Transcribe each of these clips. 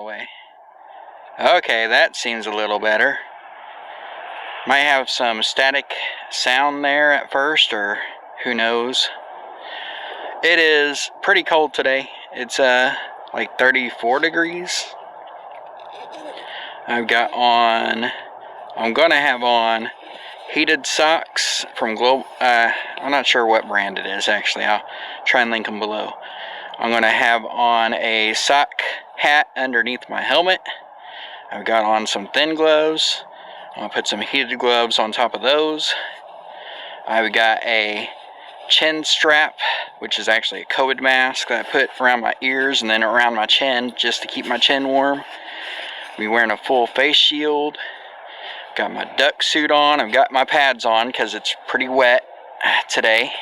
the way. Okay, that seems a little better. Might have some static sound there at first, or who knows. It is pretty cold today. It's like 34 degrees. I'm gonna have on heated socks from I'm not sure what brand it is actually. I'll try and link them below. I'm gonna have on a sock hat underneath my helmet. I've got on some thin gloves. I'm gonna put some heated gloves on top of those. I've got a chin strap, which is actually a COVID mask that I put around my ears and then around my chin just to keep my chin warm. I'll be wearing a full face shield. Got my duck suit on. I've got my pads on because it's pretty wet today.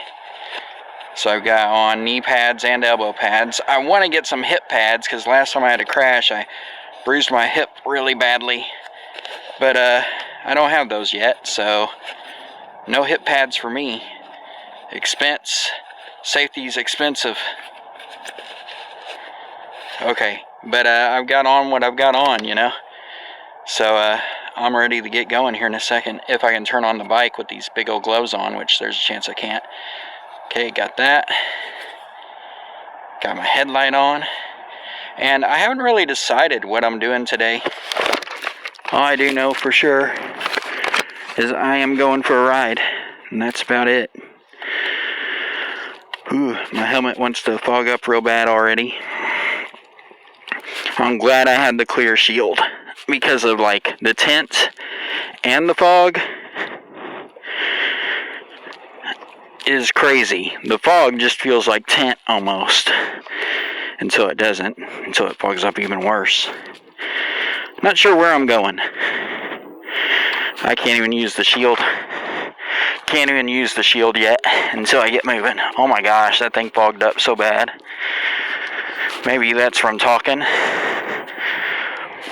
So I've got on knee pads and elbow pads. I want to get some hip pads because last time I had a crash, I bruised my hip really badly. But I don't have those yet, so no hip pads for me. Safety's expensive. Okay, but I've got on what I've got on, you know. So I'm ready to get going here in a second. If I can turn on the bike with these big old gloves on, which there's a chance I can't. Okay, got that. Got my headlight on. And I haven't really decided what I'm doing today. All I do know for sure is I am going for a ride. And that's about it. Ooh, my helmet wants to fog up real bad already. I'm glad I had the clear shield because of like the tint and the fog is crazy. The fog just feels like tint almost until it doesn't, until it fogs up even worse. Not sure where I'm going. I can't even use the shield. Can't even use the shield yet until I get moving. Oh my gosh, that thing fogged up so bad. Maybe that's from talking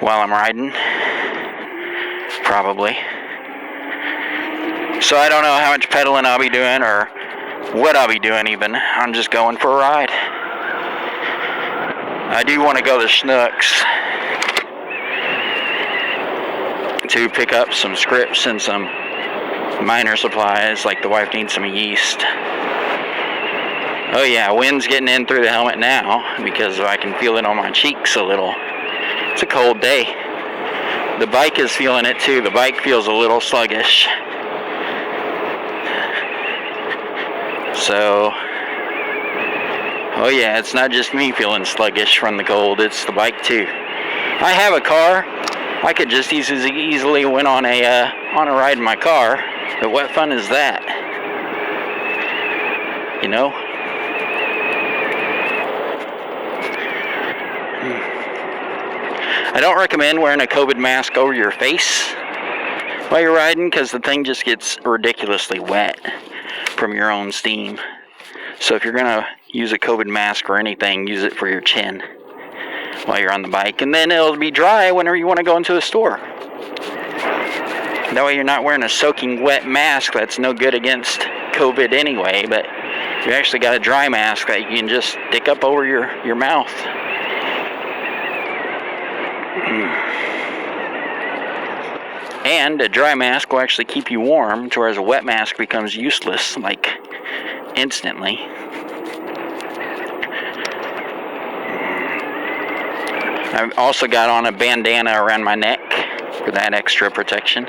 while I'm riding. Probably. So I don't know how much pedaling I'll be doing or what I'll be doing even. I'm just going for a ride. I do want to go to Schnucks to pick up some scripts and some minor supplies, like the wife needs some yeast. Oh yeah, wind's getting in through the helmet now because I can feel it on my cheeks a little. It's a cold day. The bike is feeling it too. The bike feels a little sluggish. So, oh yeah, it's not just me feeling sluggish from the cold, it's the bike too. I have a car. I could just easily went on a ride in my car, but what fun is that? You know? I don't recommend wearing a COVID mask over your face while you're riding because the thing just gets ridiculously wet from your own steam. So if you're gonna use a COVID mask or anything, use it for your chin while you're on the bike, and then it'll be dry whenever you want to go into a store. That way you're not wearing a soaking wet mask that's no good against COVID anyway, but you actually got a dry mask that you can just stick up over your mouth. And a dry mask will actually keep you warm, whereas a wet mask becomes useless, like, instantly. I've also got on a bandana around my neck for that extra protection.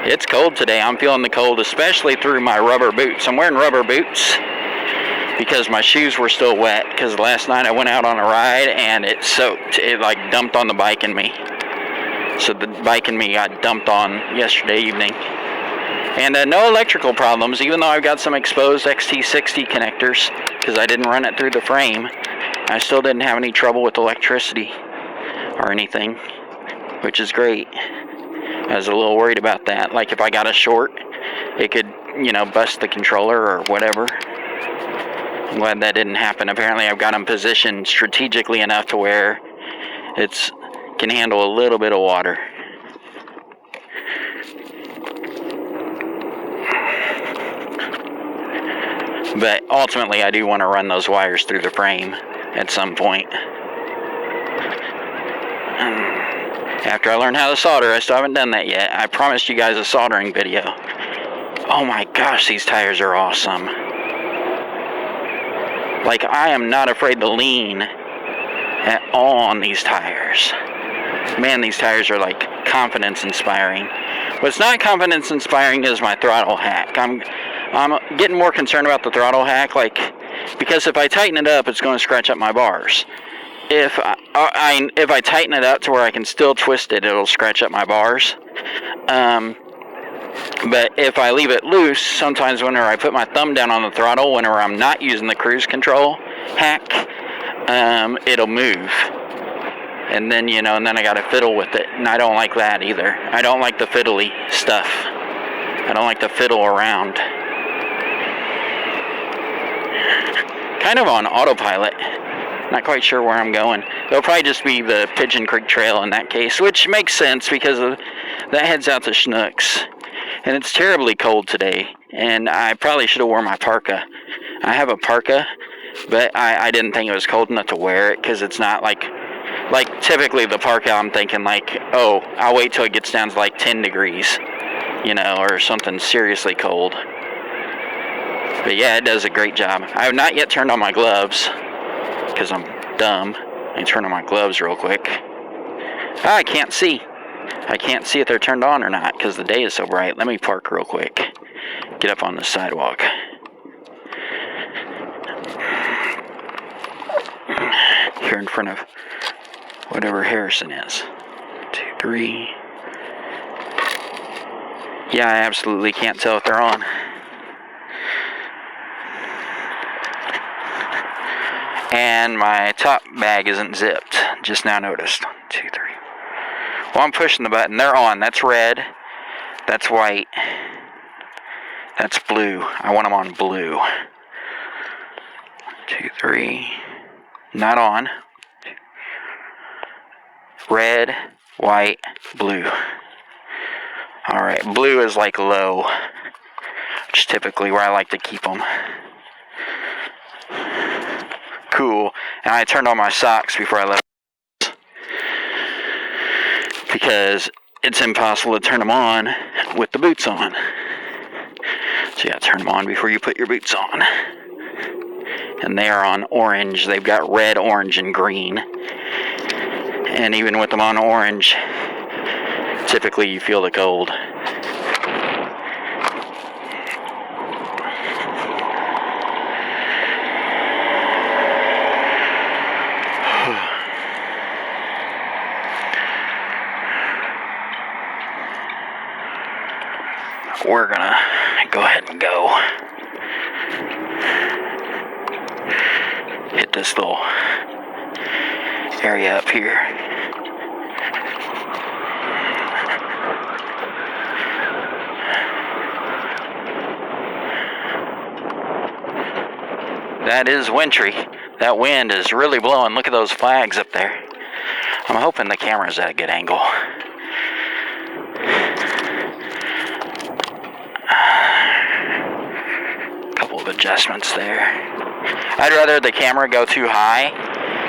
It's cold today. I'm feeling the cold, especially through my rubber boots. I'm wearing rubber boots because my shoes were still wet, because last night I went out on a ride and it soaked. It like dumped on the bike and me. So the bike and me got dumped on yesterday evening. And no electrical problems, even though I've got some exposed XT60 connectors, because I didn't run it through the frame. I still didn't have any trouble with electricity or anything, which is great. I was a little worried about that. Like if I got a short, it could, bust the controller or whatever. I'm glad that didn't happen. Apparently I've got them positioned strategically enough to where it's can handle a little bit of water. But ultimately I do want to run those wires through the frame at some point. After I learned how to solder, I still haven't done that yet. I promised you guys a soldering video. Oh my gosh, these tires are awesome. Like, I am not afraid to lean at all on these tires. Man, these tires are like confidence inspiring. What's not confidence inspiring is my throttle hack. I'm getting more concerned about the throttle hack, like, because if I tighten it up, it's going to scratch up my bars. If I tighten it up to where I can still twist it, it'll scratch up my bars. But if I leave it loose, sometimes whenever I put my thumb down on the throttle, whenever I'm not using the cruise control hack, it'll move. And then, and then I gotta fiddle with it. And I don't like that either. I don't like the fiddly stuff. I don't like to fiddle around. Kind of on autopilot. Not quite sure where I'm going. It'll probably just be the Pigeon Creek Trail in that case, which makes sense because that heads out to Schnucks. And it's terribly cold today. And I probably should have worn my parka. I have a parka, but I didn't think it was cold enough to wear it because it's not like typically the parka, I'm thinking like, oh, I'll wait till it gets down to like 10 degrees, or something seriously cold. But yeah, it does a great job. I have not yet turned on my gloves because I'm dumb. Let me turn on my gloves real quick. I can't see. I can't see if they're turned on or not because the day is so bright. Let me park real quick. Get up on the sidewalk. Here in front of whatever Harrison is. 2, 3. Yeah, I absolutely can't tell if they're on. And my top bag isn't zipped. Just now noticed. 2, 3. Well, I'm pushing the button. They're on. That's red. That's white. That's blue. I want them on blue. 2, 3. Not on. Red, white, blue. Alright, blue is like low, which is typically where I like to keep them. Cool. And I turned on my socks before I left because it's impossible to turn them on with the boots on. So yeah, turn them on before you put your boots on. And they are on orange. They've got red, orange, and green. And even with them on orange, typically you feel the cold. We're gonna go ahead and go. Hit this little area up here. That is wintry. That wind is really blowing. Look at those flags up there. I'm hoping the camera's at a good angle. Couple of adjustments there. I'd rather the camera go too high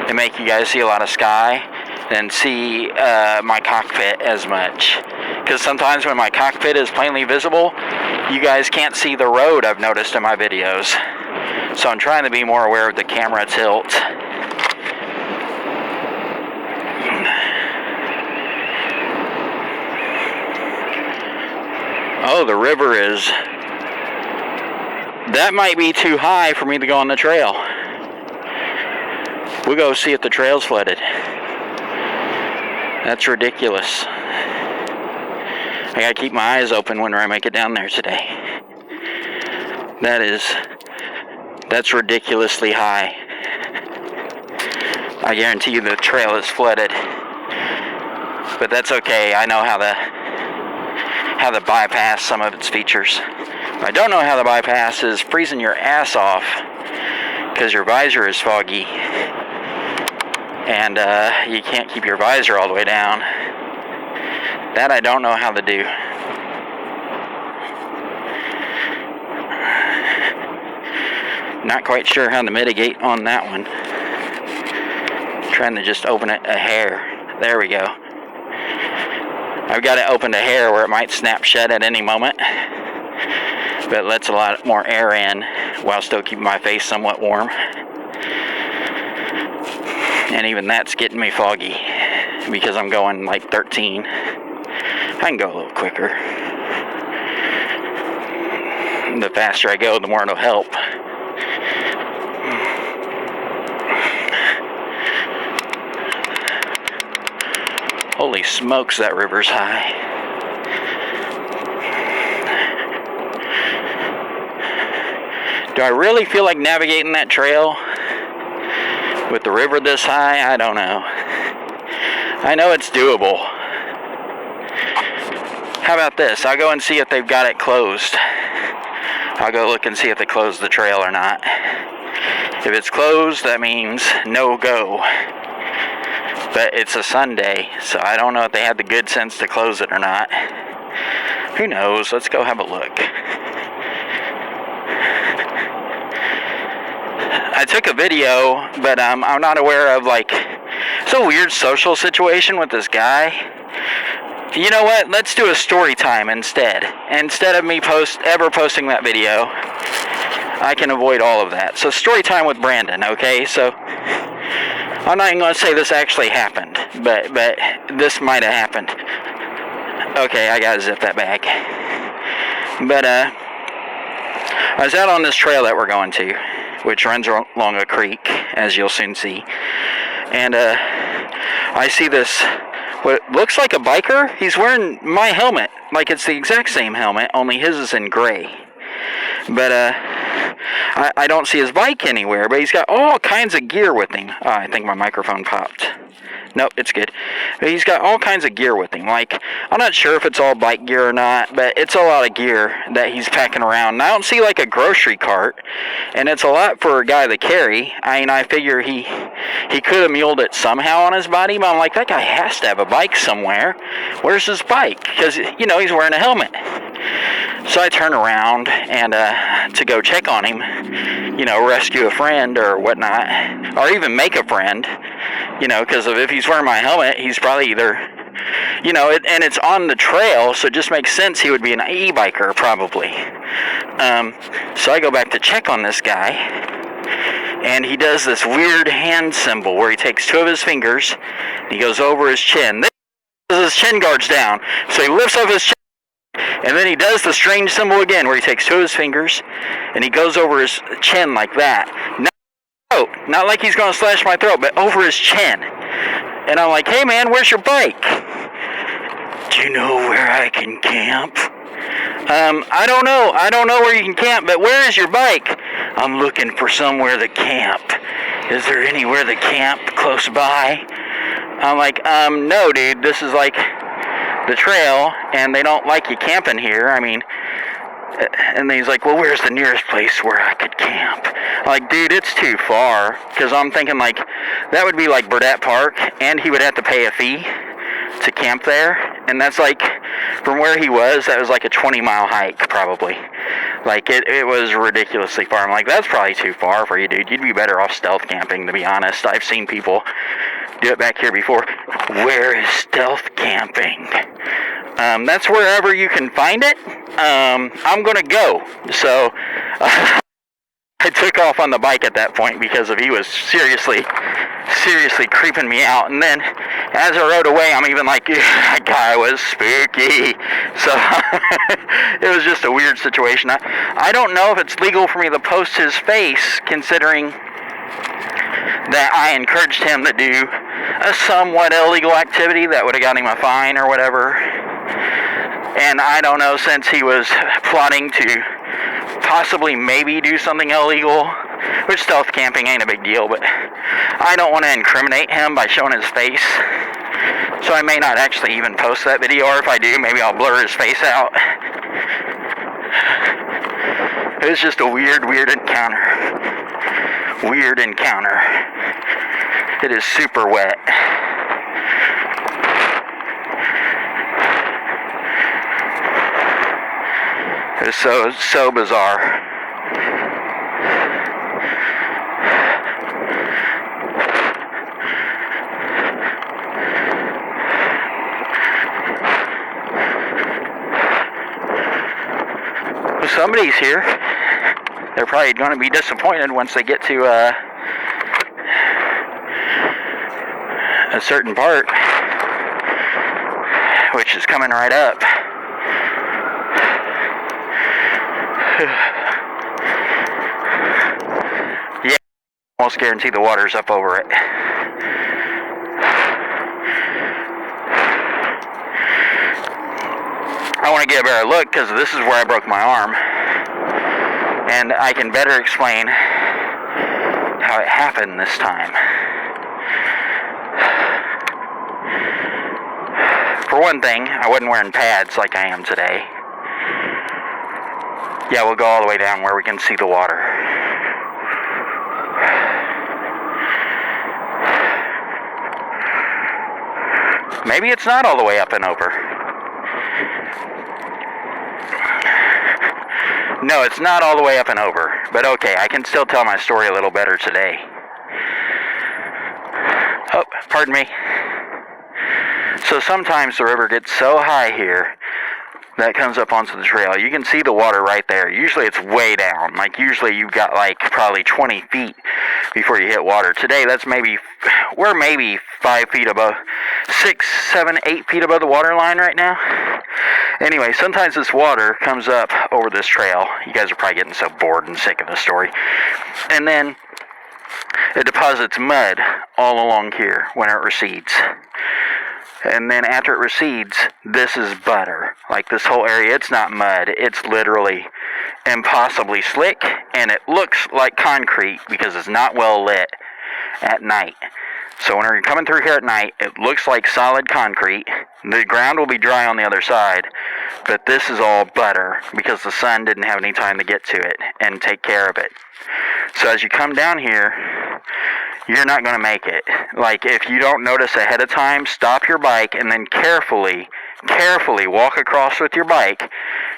and make you guys see a lot of sky than see my cockpit as much. Because sometimes when my cockpit is plainly visible, you guys can't see the road, I've noticed in my videos. So I'm trying to be more aware of the camera tilt. Oh, the river is... That might be too high for me to go on the trail. We'll go see if the trail's flooded. That's ridiculous. I gotta keep my eyes open whenever I make it down there today. That's ridiculously high. I guarantee you the trail is flooded. But that's okay. I know how to bypass some of its features. I don't know how to bypass is freezing your ass off because your visor is foggy and you can't keep your visor all the way down. That I don't know how to do. Not quite sure how to mitigate on that one. Trying to just open it a hair. There we go. I've got it opened a hair where it might snap shut at any moment, but it lets a lot more air in while still keeping my face somewhat warm. And even that's getting me foggy because I'm going like 13. I can go a little quicker. The faster I go, the more it'll help. Holy smokes, that river's high. Do I really feel like navigating that trail with the river this high? I don't know. I know it's doable. How about this? I'll go and see if they've got it closed. I'll go look and see if they closed the trail or not. If it's closed, that means no go. But it's a Sunday, so I don't know if they had the good sense to close it or not. Who knows? Let's go have a look. I took a video, but I'm not aware of, like, it's a weird social situation with this guy. You know what? Let's do a story time instead. Instead of me ever posting that video, I can avoid all of that. So story time with Brandon, okay? So I'm not even going to say this actually happened, but this might have happened. Okay, I got to zip that back. But I was out on this trail that we're going to, which runs along a creek, as you'll soon see. And I see this, what looks like a biker. He's wearing my helmet, like it's the exact same helmet, only his is in gray. But I don't see his bike anywhere, but he's got all kinds of gear with him. Oh, I think my microphone popped. Nope, it's good. But he's got all kinds of gear with him. Like, I'm not sure if it's all bike gear or not, but it's a lot of gear that he's packing around. And I don't see, like, a grocery cart, and it's a lot for a guy to carry. I mean, I figure he could have muled it somehow on his body, but I'm like, that guy has to have a bike somewhere. Where's his bike? Because, you know, he's wearing a helmet. So I turn around and to go check on him, you know, rescue a friend or whatnot, or even make a friend, you know, because if he's wearing my helmet, he's probably either, you know, and it's on the trail, so it just makes sense he would be an e-biker probably. So I go back to check on this guy, and he does this weird hand symbol where he takes two of his fingers, and he goes over his chin. Then his chin guard's down, so he lifts up his chin. And then he does the strange symbol again where he takes two of his fingers and he goes over his chin like that. Not like he's going to slash my throat, but over his chin. And I'm like, hey man, where's your bike? Do you know where I can camp? I don't know. I don't know where you can camp, but where is your bike? I'm looking for somewhere to camp. Is there anywhere to camp close by? I'm like, no dude, this is like the trail, and they don't like you camping here. I mean, and he's like, well, where's the nearest place where I could camp? I'm like, dude, it's too far, because I'm thinking, like, that would be like Burdette Park, and he would have to pay a fee to camp there, and that's like, from where he was, that was like a 20-mile hike, probably. Like, it was ridiculously far. I'm like, that's probably too far for you, dude. You'd be better off stealth camping, to be honest. I've seen people do it back here before. Where is stealth camping? That's wherever you can find it. I'm gonna go. So I took off on the bike at that point because he was seriously creeping me out. And then as I rode away, I'm even like, that guy was spooky. So it was just a weird situation. I don't know if it's legal for me to post his face, considering that I encouraged him to do a somewhat illegal activity that would have got him a fine or whatever. And I don't know, since he was plotting to possibly maybe do something illegal, which stealth camping ain't a big deal, but I don't want to incriminate him by showing his face. So I may not actually even post that video, or if I do, maybe I'll blur his face out. It was just a weird encounter. Weird encounter. It is super wet. It was so bizarre. somebody's here. They're probably going to be disappointed once they get to a certain part, which is coming right up. Yeah, almost guarantee the water's up over it. I want to get a better look because this is where I broke my arm, and I can better explain how it happened this time. For one thing, I wasn't wearing pads like I am today. Yeah, we'll go all the way down where we can see the water. Maybe it's not all the way up and over. No, it's not all the way up and over. But okay, I can still tell my story a little better today. Oh, pardon me. So sometimes the river gets so high here that comes up onto the trail. You can see the water right there. Usually it's way down. Like usually you've got like probably 20 feet before you hit water. Today we're maybe 5 feet above, 6, 7, 8 feet above the water line right now. Anyway, sometimes this water comes up over this trail. You guys are probably getting so bored and sick of the story. And then it deposits mud all along here when it recedes. And then after it recedes, this is butter. Like this whole area, it's not mud. It's literally impossibly slick, and it looks like concrete because it's not well lit at night. So when you're coming through here at night, it looks like solid concrete. The ground will be dry on the other side, but this is all butter because the sun didn't have any time to get to it and take care of it. So as you come down here, you're not going to make it. Like, if you don't notice ahead of time, stop your bike and then carefully walk across with your bike,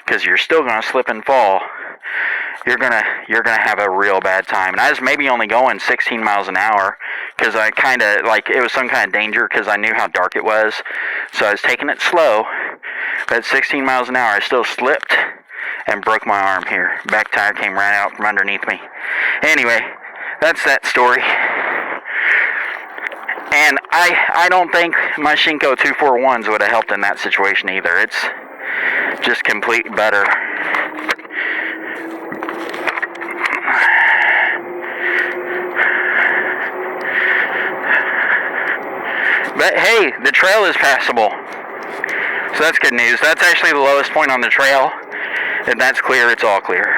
because you're still going to slip and fall. You're gonna have a real bad time. And I was maybe only going 16 miles an hour because I kind of, like, it was some kind of danger because I knew how dark it was. So I was taking it slow, but at 16 miles an hour, I still slipped and broke my arm here. Back tire came right out from underneath me. Anyway, that's that story. And I don't think my Shinko 241s would have helped in that situation either. It's just complete butter. But hey, the trail is passable. So that's good news. That's actually the lowest point on the trail. If that's clear, it's all clear.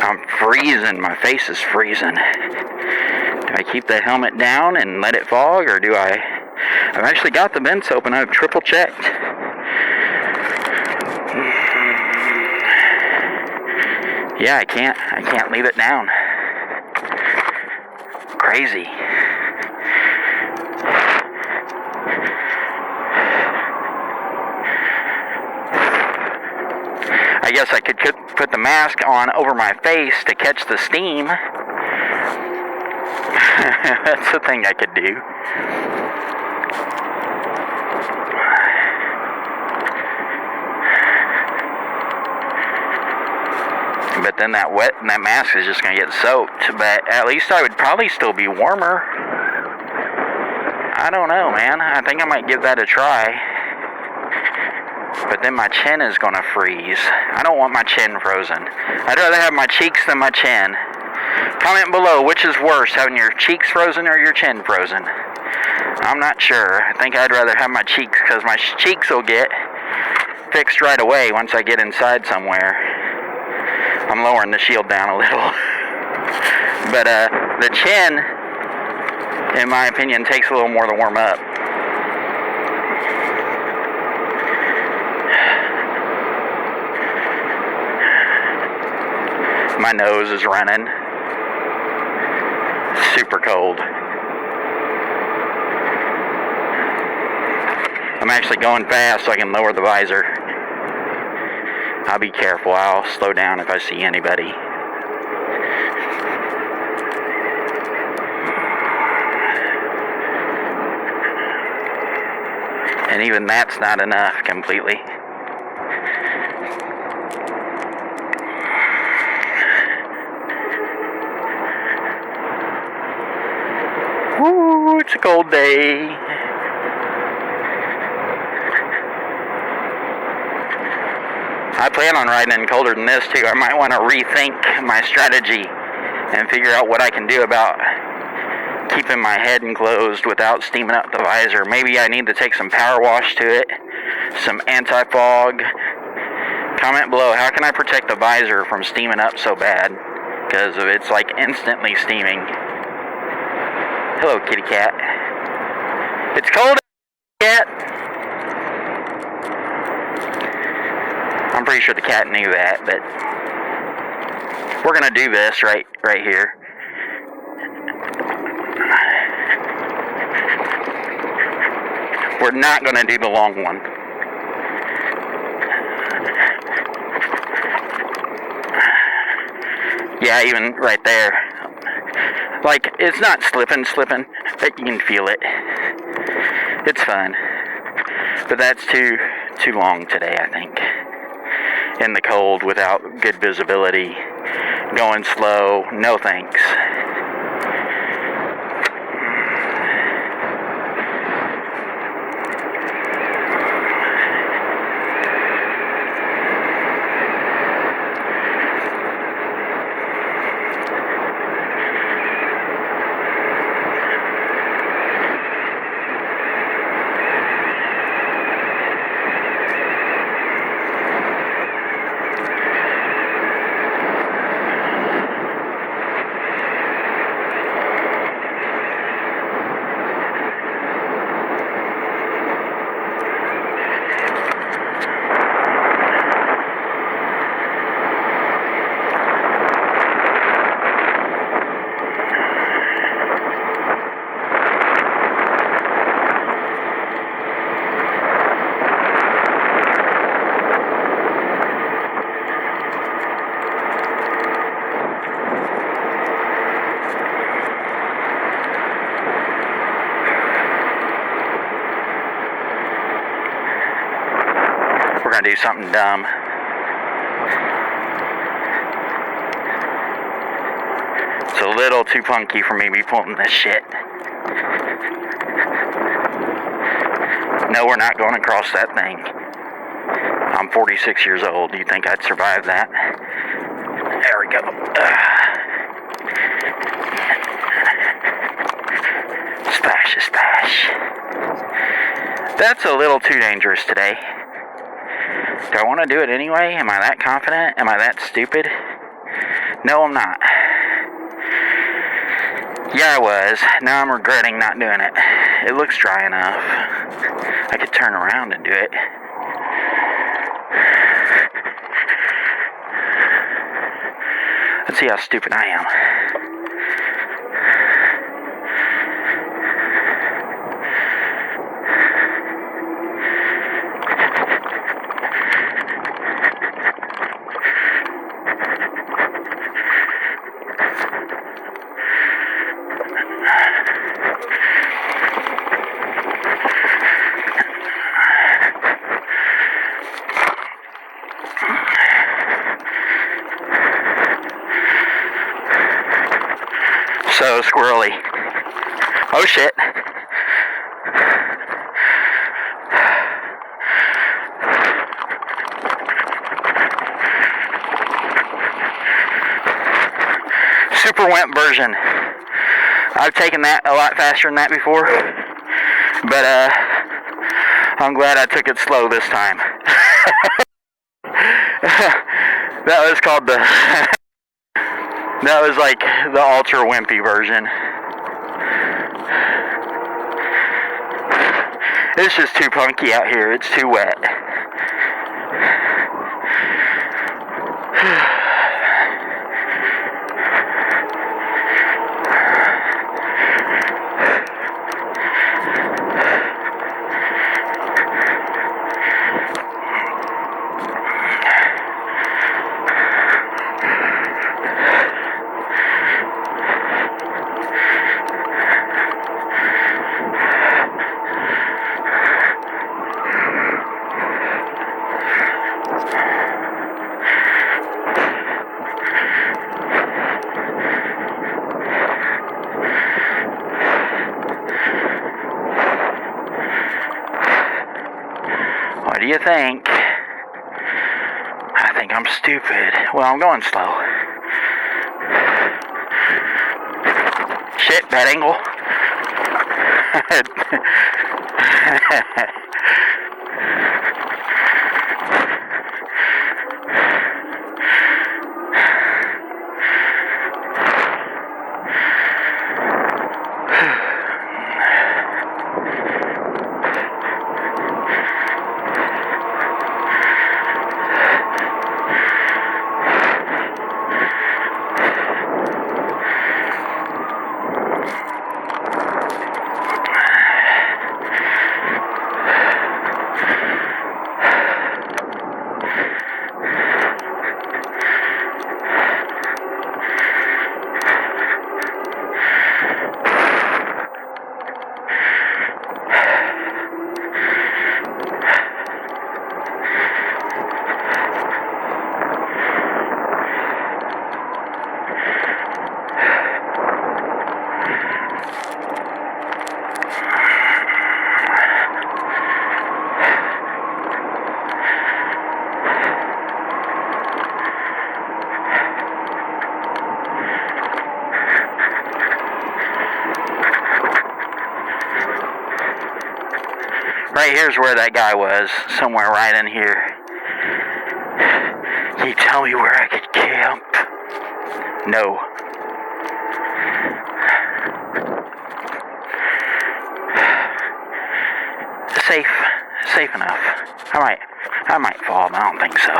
I'm freezing. My face is freezing. Do I keep the helmet down and let it fog, or do I've actually got the vents open. I've triple checked. Yeah, I can't leave it down. Crazy. I guess I could put the mask on over my face to catch the steam. That's the thing I could do. But then that mask is just going to get soaked. But at least I would probably still be warmer. I don't know, man. I think I might give that a try. But then my chin is going to freeze. I don't want my chin frozen. I'd rather have my cheeks than my chin. Comment below, which is worse, having your cheeks frozen or your chin frozen? I'm not sure. I think I'd rather have my cheeks, because my cheeks will get fixed right away once I get inside somewhere. I'm lowering the shield down a little. But the chin, in my opinion, takes a little more to warm up. My nose is running. Super cold. I'm actually going fast so I can lower the visor. I'll be careful. I'll slow down if I see anybody. And even that's not enough completely. Woo, it's a cold day. I plan on riding in colder than this too. I might want to rethink my strategy and figure out what I can do about keeping my head enclosed without steaming up the visor. Maybe I need to take some power wash to it, some anti-fog. Comment below, how can I protect the visor from steaming up so bad? Because it's like instantly steaming. Hello, kitty cat. It's cold, cat. I'm pretty sure the cat knew that, but we're gonna do this right here. We're not gonna do the long one. Yeah, even right there. Like, it's not slipping, but you can feel it. It's fun. But that's too long today, I think. In the cold, without good visibility, going slow, no thanks. We're gonna do something dumb. It's a little too punky for me to be pulling this shit. No, we're not going across that thing. I'm 46 years old. Do you think I'd survive that? There we go. Splash, splash. That's a little too dangerous today. Do I want to do it anyway? Am I that confident? Am I that stupid? No, I'm not. Yeah, I was. Now I'm regretting not doing it. It looks dry enough. I could turn around and do it. Let's see how stupid I am. So squirrely. Oh shit. Super wet version. I've taken that a lot faster than that before, but I'm glad I took it slow this time. That was called the that was like the ultra wimpy version. It's just too punky out here. It's too wet. What do you think? I think I'm stupid. Well, I'm going slow. Shit, bad angle. Right here's where that guy was, somewhere right in here. Can you tell me where I could camp? No. Safe enough. I might fall, but I don't think so.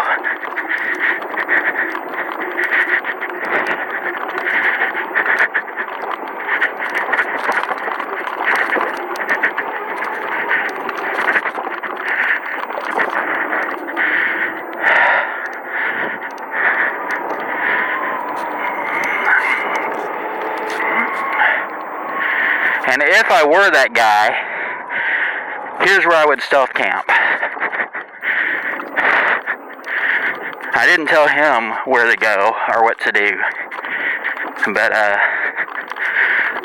And if I were that guy, here's where I would stealth camp. I didn't tell him where to go or what to do. But,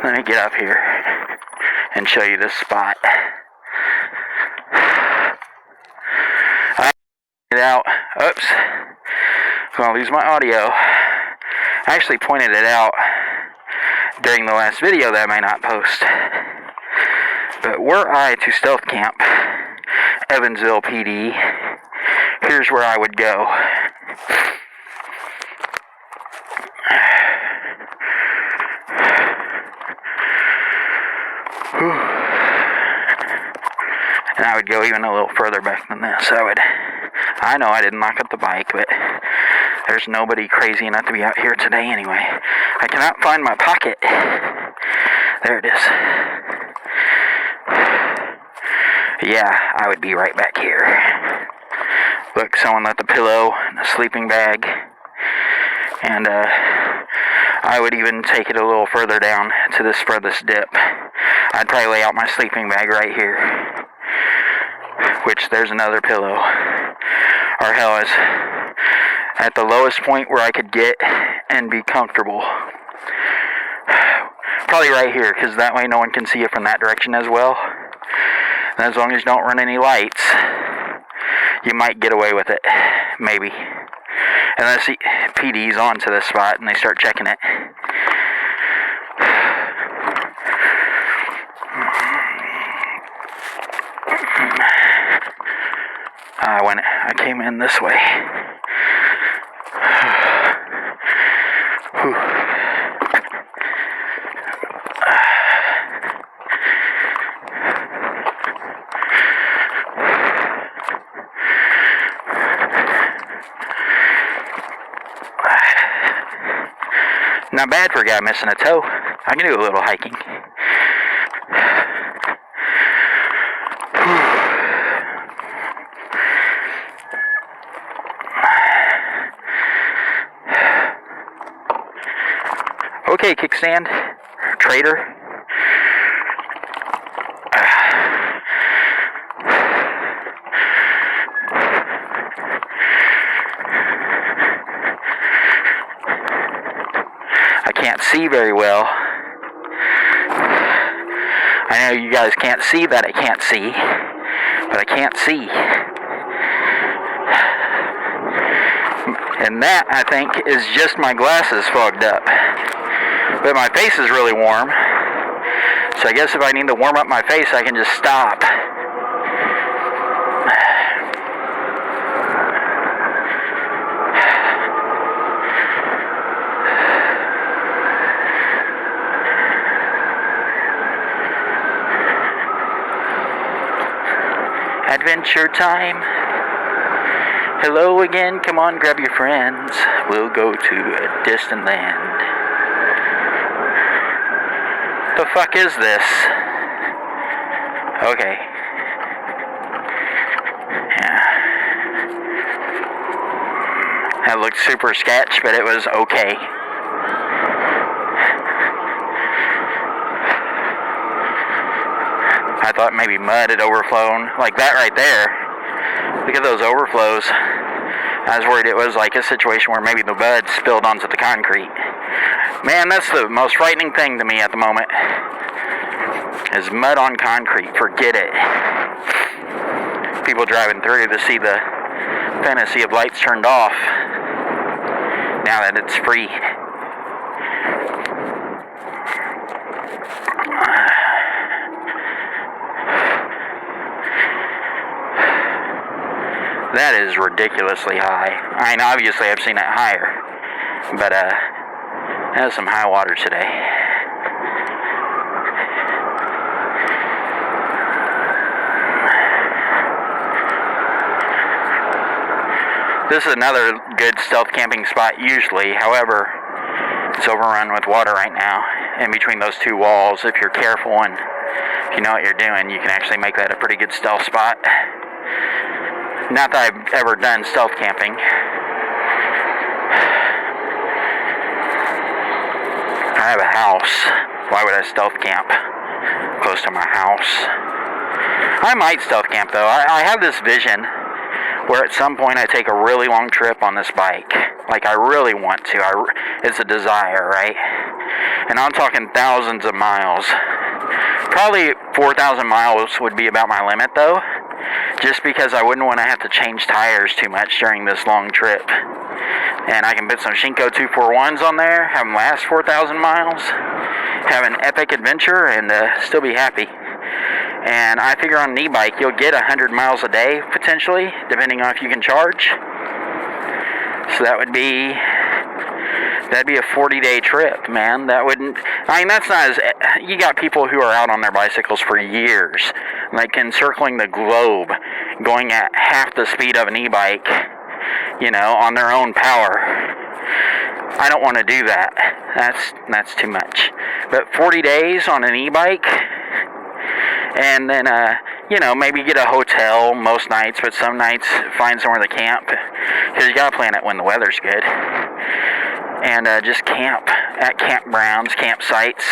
let me get up here and show you this spot. I pointed out, oops, I'm going to lose my audio. I actually pointed it out during the last video that I may not post. But were I to stealth camp Evansville PD, here's where I would go. And I would go even a little further back than this. I know I didn't lock up the bike, but there's nobody crazy enough to be out here today anyway. I cannot find my pocket. There it is. Yeah, I would be right back here. Look, someone left a pillow and a sleeping bag. And I would even take it a little further down to this furthest dip. I'd probably lay out my sleeping bag right here. Which, there's another pillow. Or hell, is at the lowest point where I could get and be comfortable. Probably right here, because that way no one can see it from that direction as well. And as long as you don't run any lights, you might get away with it. Maybe. Unless the PD's onto this spot and they start checking it. I came in this way. Not bad for a guy missing a toe. I can do a little hiking. Okay, kickstand, trader. I can't see very well. I know you guys can't see that I can't see, but I can't see. And that, I think, is just my glasses fogged up. But my face is really warm. So I guess if I need to warm up my face, I can just stop. Adventure time. Hello again, come on, grab your friends. We'll go to a distant land. The fuck is this? Okay. Yeah. That looked super sketch, but it was okay. I thought maybe mud had overflown, like that right there. Look at those overflows. I was worried it was like a situation where maybe the mud spilled onto the concrete. Man, that's the most frightening thing to me at the moment. Is mud on concrete. Forget it. People driving through to see the fantasy of lights turned off. Now that it's free. That is ridiculously high. I mean, obviously I've seen it higher, but that was some high water today. This is another good stealth camping spot usually. However, it's overrun with water right now. In between those two walls, if you're careful and if you know what you're doing, you can actually make that a pretty good stealth spot. Not that I've ever done stealth camping. I have a house. Why would I stealth camp close to my house? I might stealth camp though. I have this vision where at some point I take a really long trip on this bike. Like I really want to. It's a desire, right? And I'm talking thousands of miles. Probably 4,000 miles would be about my limit though. Just because I wouldn't want to have to change tires too much during this long trip. And I can put some Shinko 241s on there, have them last 4,000 miles, have an epic adventure, and still be happy. And I figure on an e-bike, you'll get 100 miles a day, potentially, depending on if you can charge. So that'd be a 40-day trip, man. That wouldn't, I mean, that's not as, you got people who are out on their bicycles for years, like encircling the globe, going at half the speed of an e-bike, you know, on their own power. I don't want to do that. That's too much. But 40 days on an e-bike, and then, you know, maybe get a hotel most nights, but some nights find somewhere to camp, because you got to plan it when the weather's good. And just camp at campgrounds, campsites,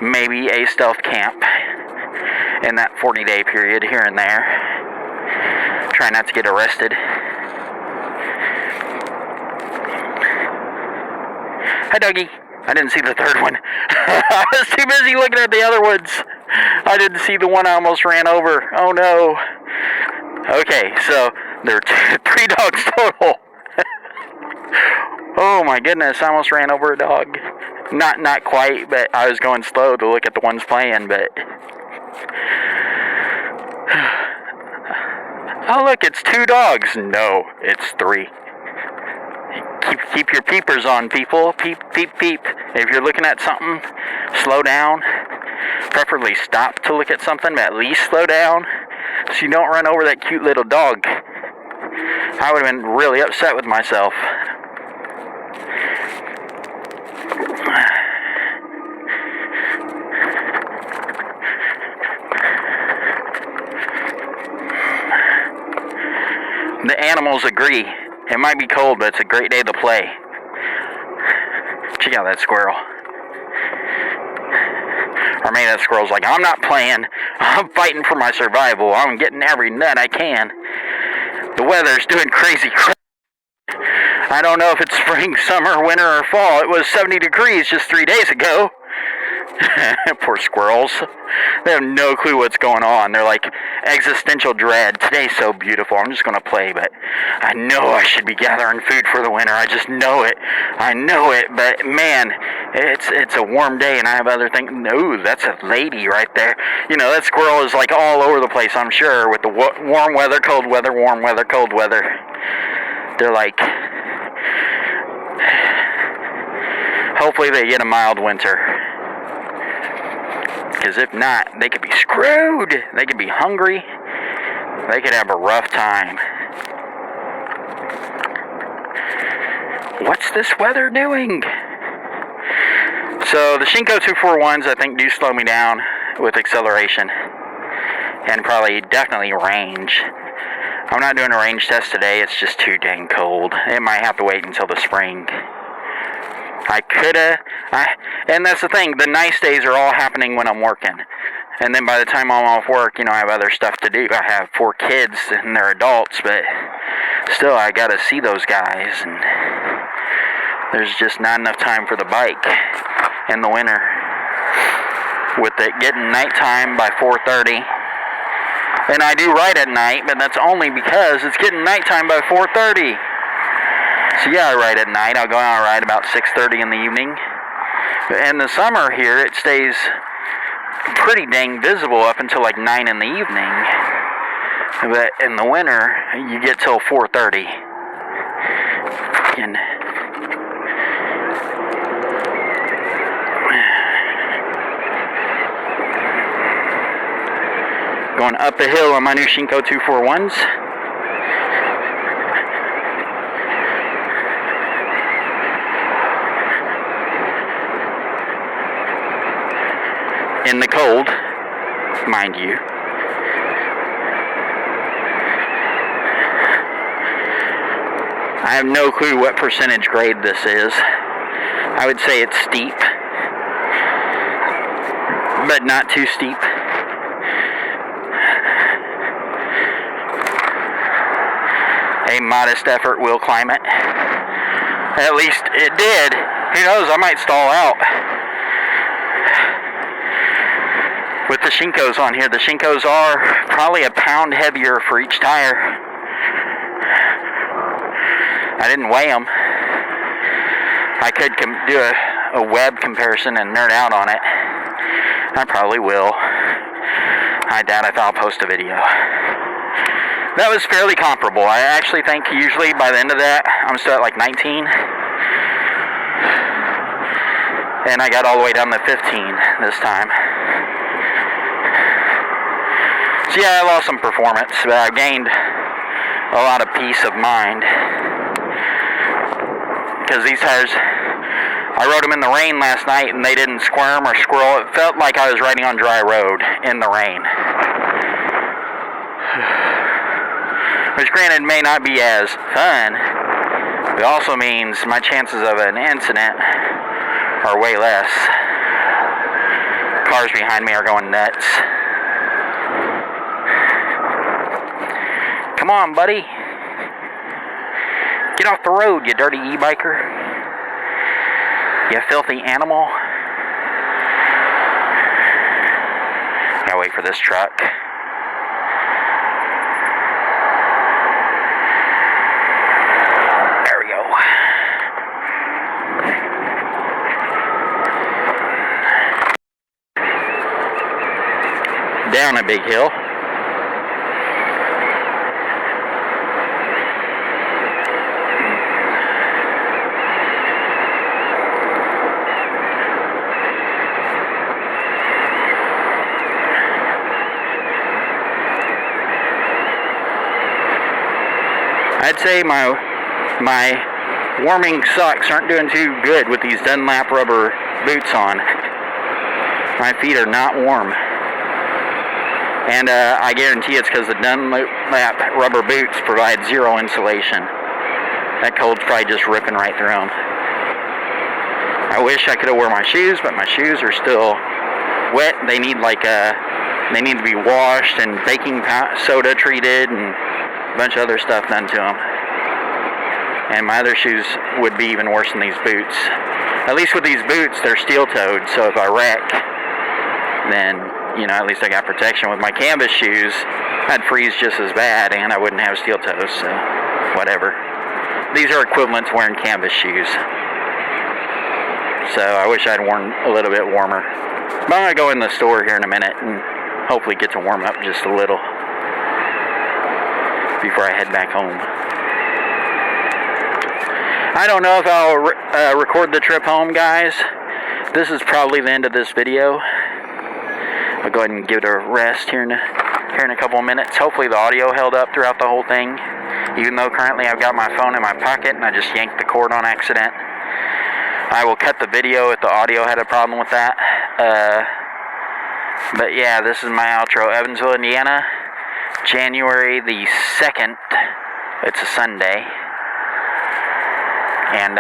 maybe a stealth camp in that 40-day period here and there. Try not to get arrested. Hi, doggy. I didn't see the third one. I was too busy looking at the other ones. I didn't see the one I almost ran over. Oh, no. Okay, so there are 3 dogs total. Oh my goodness, I almost ran over a dog. Not quite, but I was going slow to look at the ones playing, but... Oh look, it's 2 dogs. No, it's 3. Keep your peepers on, people. Peep, peep, peep. If you're looking at something, slow down. Preferably stop to look at something, but at least slow down so you don't run over that cute little dog. I would have been really upset with myself. The animals agree. It might be cold, but it's a great day to play. Check out that squirrel. Or maybe that squirrel's like, I'm not playing. I'm fighting for my survival. I'm getting every nut I can. The weather's doing crazy crap. I don't know if it's spring, summer, winter, or fall. It was 70 degrees just 3 days ago. Poor squirrels. They have no clue what's going on. They're like existential dread. Today's so beautiful. I'm just going to play, but I know I should be gathering food for the winter. I just know it. I know it, but man, it's a warm day and I have other things. No, that's a lady right there. You know, that squirrel is like all over the place, I'm sure, with the warm weather, cold weather, warm weather, cold weather. They're like, hopefully they get a mild winter. Because if not, they could be screwed. They could be hungry. They could have a rough time. What's this weather doing? So the Shinko 241s, I think, do slow me down with acceleration. And probably, definitely range. I'm not doing a range test today. It's just too dang cold. It might have to wait until the spring. And that's the thing, the nice days are all happening when I'm working. And then by the time I'm off work, you know, I have other stuff to do. I have 4 kids and they're adults, but still I gotta see those guys. And there's just not enough time for the bike in the winter. With it getting nighttime by 4:30. And I do ride at night, but that's only because it's getting nighttime by 4:30. So yeah, I ride at night. I'll go out and ride about 6:30 in the evening. In the summer here, it stays pretty dang visible up until like 9 in the evening. But in the winter, you get till 4:30. And going up the hill on my new Shinko 241s. In the cold, mind you. I have no clue what percentage grade this is. I would say it's steep, but not too steep. A modest effort will climb it. At least it did. Who knows, I might stall out. With the Shinkos on here, the Shinkos are probably a pound heavier for each tire. I didn't weigh them. I could do a web comparison and nerd out on it. I probably will. I doubt if I'll post a video. That was fairly comparable. I actually think usually by the end of that, I'm still at like 19. And I got all the way down to 15 this time. So yeah, I lost some performance, but I gained a lot of peace of mind. Because these tires, I rode them in the rain last night and they didn't squirm or squirrel. It felt like I was riding on dry road in the rain. Which granted may not be as fun, but also means my chances of an incident are way less. Cars behind me are going nuts. Come on, buddy. Get off the road, you dirty e-biker. You filthy animal. Gotta wait for this truck. There we go. Down a big hill. I'd say my warming socks aren't doing too good with these Dunlap rubber boots on. My feet are not warm. And I guarantee it's because the Dunlap rubber boots provide zero insulation. That cold's probably just ripping right through them. I wish I could have worn my shoes, but my shoes are still wet. They need they need to be washed and baking soda treated and a bunch of other stuff done to them. And my other shoes would be even worse than these boots. At least with these boots, they're steel-toed, so if I wreck, then, you know, at least I got protection. With my canvas shoes, I'd freeze just as bad, and I wouldn't have steel toes, so whatever. These are equivalent to wearing canvas shoes. So I wish I'd worn a little bit warmer. But I'm going to go in the store here in a minute and hopefully get to warm up just a little before I head back home. I don't know if I'll record the trip home, guys. This is probably the end of this video. I'll go ahead and give it a rest here in a couple of minutes. Hopefully the audio held up throughout the whole thing. Even though currently I've got my phone in my pocket and I just yanked the cord on accident. I will cut the video if the audio had a problem with that. But yeah, this is my outro. Evansville, Indiana, January the 2nd. It's a Sunday. And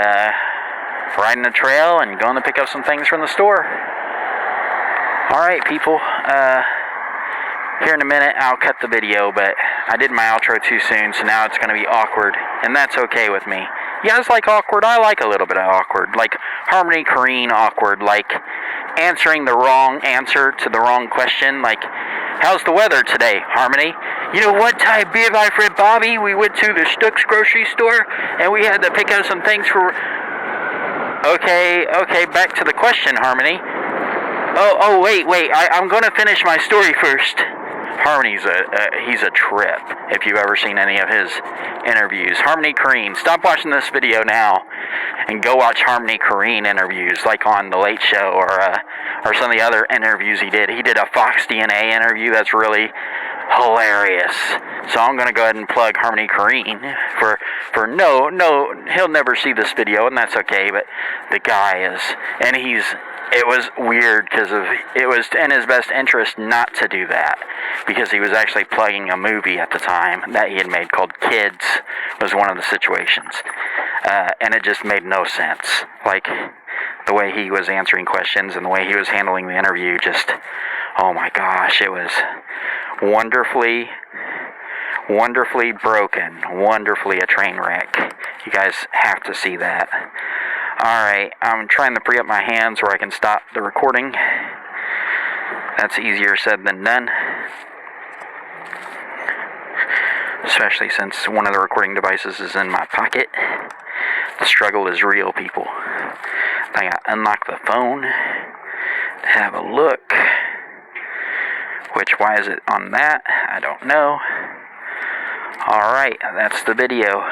riding the trail and going to pick up some things from the store. Alright, people. Here in a minute, I'll cut the video, but I did my outro too soon, so now it's going to be awkward. And that's okay with me. You guys like awkward? I like a little bit of awkward. Like Harmony Korine awkward. Like answering the wrong answer to the wrong question. Like, how's the weather today, Harmony? You know what time, me and my friend Bobby, we went to the Stuck's grocery store, and we had to pick up some things for... Okay, back to the question, Harmony. Wait, I'm going to finish my story first. Harmony's he's a trip, if you've ever seen any of his interviews. Harmony Korine, stop watching this video now and go watch Harmony Korine interviews, like on The Late Show or some of the other interviews he did. He did a Fox DNA interview that's really hilarious. So I'm going to go ahead and plug Harmony Korine for no, he'll never see this video, and that's okay, but the guy is, and it was weird because it was in his best interest not to do that, because he was actually plugging a movie at the time that he had made called Kids, was one of the situations. And it just made no sense. Like, the way he was answering questions and the way he was handling the interview, just, oh my gosh, it was wonderfully broken, wonderfully a train wreck. You guys have to see that. Alright, I'm trying to free up my hands where I can stop the recording. That's easier said than done. Especially since one of the recording devices is in my pocket. The struggle is real, people. I gotta unlock the phone to have a look. Why is it on that? I don't know. Alright, that's the video.